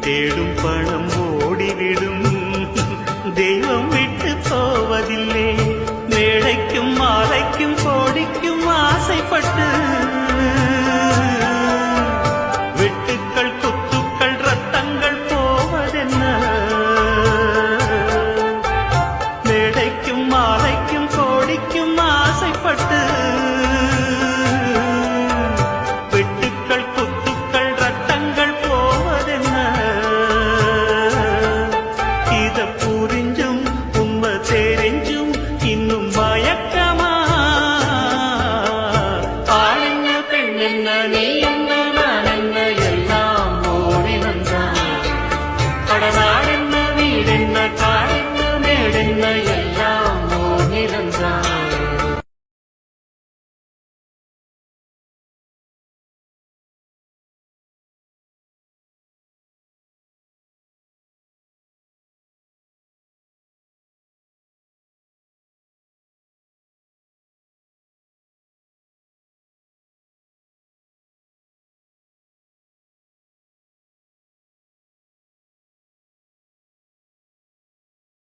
தேடும் பணம் ஓடிவிடும், தெய்வம் விட்டு போவதில்லை. மேடைக்கும் மாலைக்கும் கோடிக்கும் ஆசைப்பட்டு வெட்டுக்கள் குத்துக்கள் ரத்தங்கள் போவதென்ன? மேடைக்கும் மாலைக்கும் கோடிக்கும் ஆசைப்பட்டு வெட்டுக்கள் குத்துக்கள் ரத்தங்கள் போவதென்ன? இத புரிஞ்சும் உண்மை தெரிஞ்சும் இன்னும் பயக்கமா? ஆண் என்ன பெண் என்ன நீ என்ன நான் என்ன எல்லாம் ஓடி வந்தான். படநாடென்ன வீடென்ன காடு